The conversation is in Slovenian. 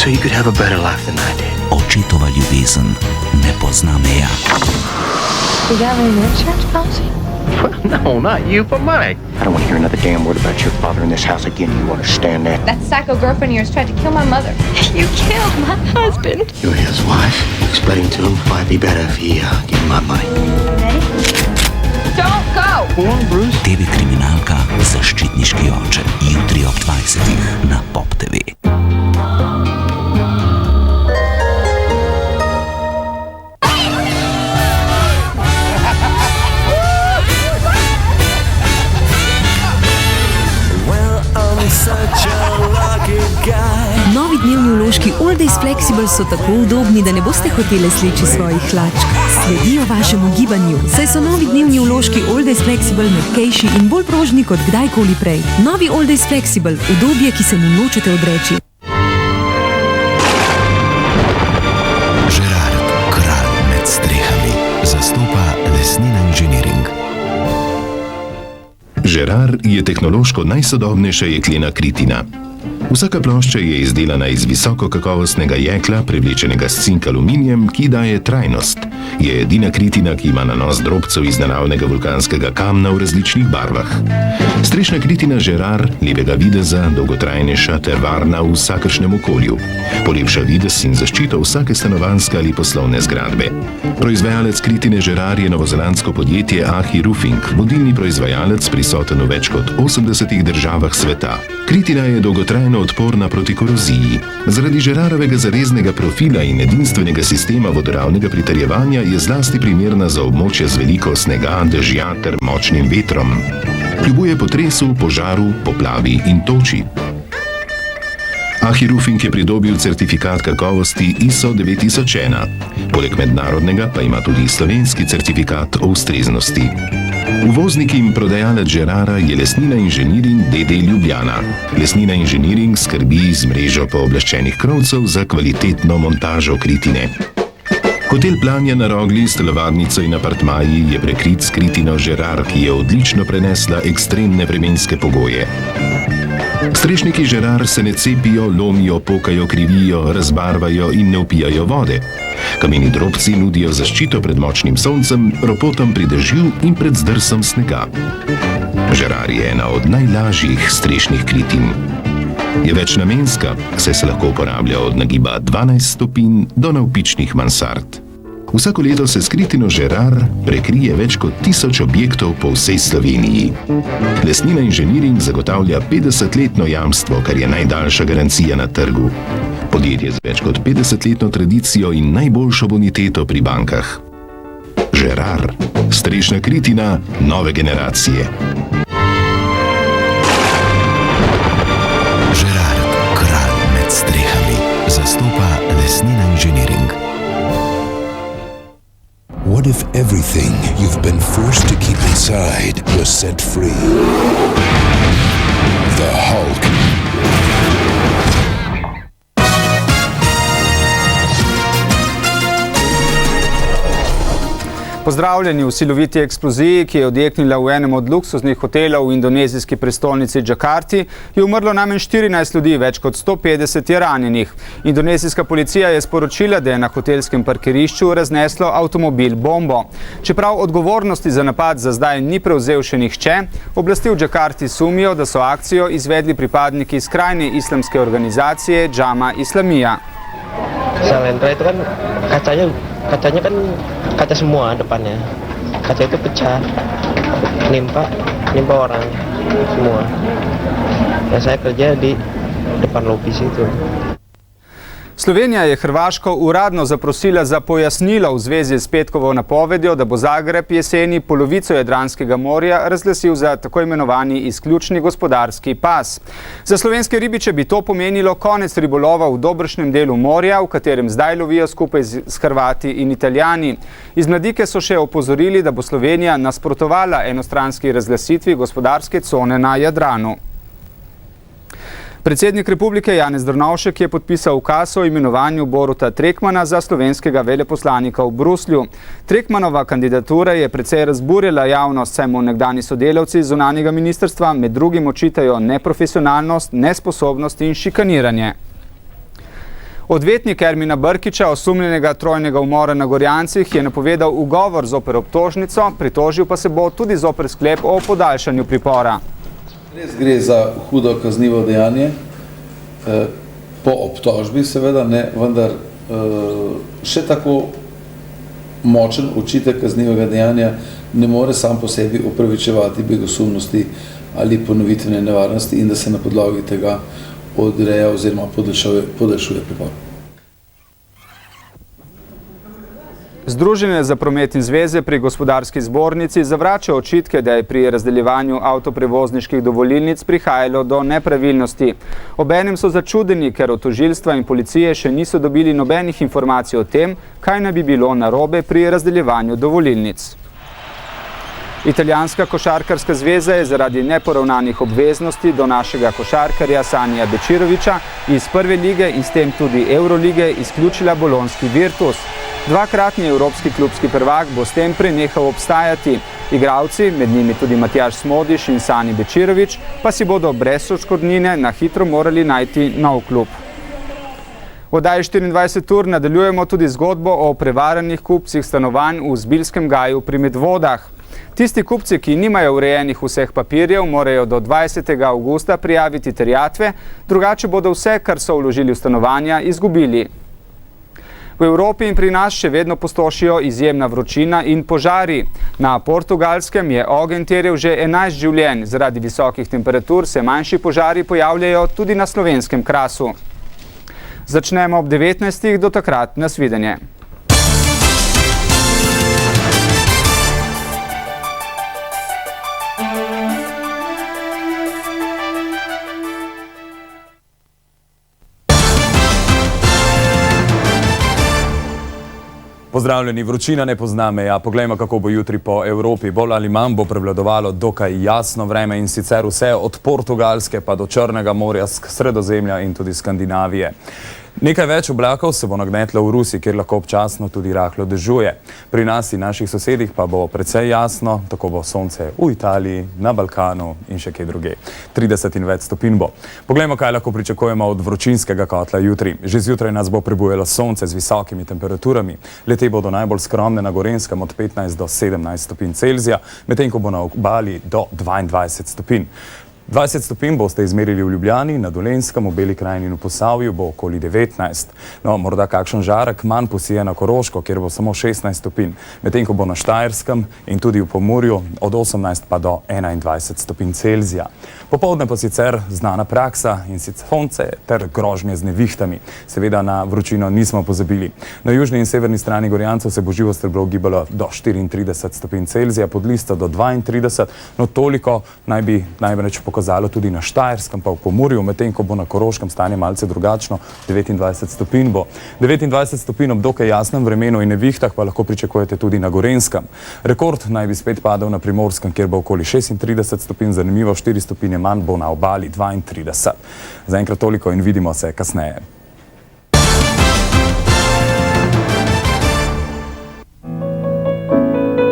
so you could have a better life than I did. Očetova ljubezen ne pozna meja. You got any insurance policy? No, not you, but Mike. I don't want to hear another damn word about your father in this house again. You understand that? That psycho girlfriend of yours tried to kill my mother. You killed my husband. You're his wife. Explaining to him why it'd be better if he gave him my money. Ready? Don't go! Go on, Bruce. TV kriminalka Zaščitniški oče. Jutri ob 20 na Pop TV. Novi dnevni vložki All Days Flexible so tako udobni, da ne boste hoteli sleči svojih hlačk. Sledijo vašemu gibanju, saj so novi dnevni vložki All Days Flexible mehkejši in bolj prožni kot kdajkoli prej. Novi All Days Flexible, udobje, ki se mu nočete odreči. Gerard, kralj med strehami, zastopa Lesnina Engineering. Gerard je tehnološko najsodobnejša jeklena kritina. Vsaka plošča je izdelana iz visokokakovostnega jekla, prevlečenega s cink aluminijem, ki daje trajnost. Je edina kritina, ki ima nanos drobcev iz naravnega vulkanskega kamna v različnih barvah. Strešna kritina Gerard, lepega videza, dolgotrajnejša ter varna v vsakršnem okolju. Polepša videz in zaščito vsake stanovanjske ali poslovne zgradbe. Proizvajalec kritine Gerard je novozelandsko podjetje Ahi Roofing, vodilni proizvajalec, prisoten v več kot 80 državah sveta. Kritina je dolgotrajno odporna proti koroziji. Zaradi Gerardovega zareznega profila in edinstvenega sistema vodoravnega pritrjevanja je zlasti primerna za območja z veliko snega, dežja ter močnim vetrom. Kljubuje potresu, požaru, poplavi in toči. Ahi Roofing je pridobil certifikat kakovosti ISO 9001. Poleg mednarodnega pa ima tudi slovenski certifikat o ustreznosti. Uvoznik in prodajalec Gerarda je Lesnina Engineering d.d. Ljubljana. Lesnina Engineering skrbi z mrežo pooblaščenih krovcev za kvalitetno montažo kritine. Hotel Planja na Rogli s telovadnico in apartmaji je prekrit s kritino Gerard, ki je odlično prenesla ekstremne vremenske pogoje. Strešniki Gerard se ne cepijo, lomijo, pokajo, krivijo, razbarvajo in ne vpijajo vode. Kameni drobci nudijo zaščito pred močnim soncem, ropotom pri dežju in pred zdrsom snega. Gerard je ena od najlažjih strešnih kritin. Je večnamenska, saj se lahko uporablja od nagiba 12 stopinj do navpičnih mansard. Vsako leto se s kritino Gerard prekrije več kot 1000 objektov po vsej Sloveniji. Lesnina Engineering zagotavlja 50-letno jamstvo, kar je najdaljša garancija na trgu. Podjetje z več kot 50-letno tradicijo in najboljšo boniteto pri bankah. Gerard, strešna kritina nove generacije. Gerard, kralj med strehami, zastopa Lesnina Engineering. What if everything you've been forced to keep inside was set free? The Hulk. Pozdravljeni v siloviti eksploziji, ki je odjeknila v enem od luksuznih hotelov v indonezijski prestolnici Džakarti, je umrlo najmanj 14 ljudi, več kot 150 je ranjenih. Indonezijska policija je sporočila, da je na hotelskem parkirišču razneslo avtomobil bombo. Čeprav odgovornosti za napad za zdaj ni prevzel še nihče, oblasti v Džakarti sumijo, da so akcijo izvedli pripadniki skrajne islamske organizacije Džama Islamija. Salendra itu kan katanya kan kaca semua depannya. Kaca itu pecah, nimpa orang semua. Ya saya kerja di depan lobi situ. Slovenija je Hrvaško uradno zaprosila za pojasnilo v zvezi s petkovo napovedjo, da bo Zagreb jeseni polovico Jadranskega morja razglasil za tako imenovani izključni gospodarski pas. Za slovenske ribiče bi to pomenilo konec ribolova v dobršnem delu morja, v katerem zdaj lovijo skupaj s Hrvati in Italijani. Iz Mladike so še opozorili, da bo Slovenija nasprotovala enostranski razglasitvi gospodarske cone na Jadranu. Predsednik Republike Janez Drnovšek je podpisal ukaz o imenovanju Boruta Trekmana za slovenskega veleposlanika v Bruslju. Trekmanova kandidatura je precej razburjala javnost, saj mu nekdanji sodelavci zunanjega ministrstva med drugim očitajo neprofesionalnost, nesposobnost in šikaniranje. Odvetnik Ermina Brkića, osumljenega trojnega umora na Gorjancih, je napovedal ugovor zoper obtožnico, pritožil pa se bo tudi zoper sklep o podaljšanju pripora. Res gre za hudo kaznivo dejanje, po obtožbi seveda, ne, vendar še tako močen očitek kaznivega dejanja ne more sam po sebi upravičevati begosumnosti ali ponovitvene nevarnosti in da se na podlagi tega odreja oziroma podaljšuje pripor. Združenje za promet in zveze pri Gospodarski zbornici zavrača očitke, da je pri razdeljevanju avtoprevozniških dovolilnic prihajalo do nepravilnosti. Obenem so začudeni, ker od tožilstva in policije še niso dobili nobenih informacij o tem, kaj naj bi bilo narobe pri razdeljevanju dovolilnic. Italijanska košarkarska zveza je zaradi neporavnanih obveznosti do našega košarkarja Sanija Bečirovića iz prve lige in s tem tudi Eurolige izključila bolonski Virtus. Dvakratni evropski klubski prvak bo s tem prenehal obstajati. Igralci, med njimi tudi Matjaž Smodiš in Sani Bečirović, pa si bodo brez odškodnine na hitro morali najti nov klub. V oddaji 24 ur nadaljujemo tudi zgodbo o prevaranih kupcih stanovanj v Zbiljskem gaju pri Medvodah. Tisti kupci, ki nimajo urejenih vseh papirjev, morajo do 20. avgusta prijaviti terjatve, drugače bodo vse, kar so vložili v stanovanja, izgubili. V Evropi in pri nas še vedno pustošijo izjemna vročina in požari. Na Portugalskem je ogenj terjal že 11 življenj. Zaradi visokih temperatur se manjši požari pojavljajo tudi na slovenskem Krasu. Začnemo ob 19. Do takrat nasvidenje. Pozdravljeni, vročina ne pozna meja. Poglejmo, kako bo jutri po Evropi. Bolj ali manj bo prevladovalo dokaj jasno vreme in sicer vse od Portugalske pa do Črnega morja, Sredozemlja in tudi Skandinavije. Nekaj več oblakov se bo nagnetlo v Rusiji, kjer lahko občasno tudi rahlo dežuje. Pri nas in naših sosedih pa bo precej jasno, tako bo sonce v Italiji, na Balkanu in še kje druge. 30 in več stopinj bo. Poglejmo, kaj lahko pričakujemo od vročinskega kotla jutri. Že zjutraj nas bo prebujalo sonce z visokimi temperaturami. Le-te bodo najbolj skromne na Gorenjskem od 15 do 17 stopinj Celzija, medtem ko bo na obali do 22 stopinj. 20 stopinj boste izmerili v Ljubljani, na Dolenjskem, v Beli krajini in v Posavju bo okoli 19. No, morda kakšen žarek manj posije na Koroško, kjer bo samo 16 stopinj, medtem ko bo na Štajerskem in tudi v Pomurju od 18 pa do 21 stopinj Celzija. Popoldne pa sicer znana praksa in sicer sonce ter grožnje z nevihtami. Seveda na vročino nismo pozabili. Na južni in severni strani Gorjancev se bo živo streblo gibalo do 34 stopinj Celzija, pod Listo do 32, no toliko naj bi največ pokazalo tudi na Štajerskem pa v Pomurju, medtem ko bo na Koroškem stanje malce drugačno, 29 stopinj bo. 29 stopinj ob dokaj jasnem vremenu in nevihtah pa lahko pričakujete tudi na Gorenjskem. Rekord naj bi spet padel na Primorskem, kjer bo okoli 36 stopinj, zanimivo 4 stopinje manj bo na obali 32. Zaenkrat toliko in vidimo se kasneje.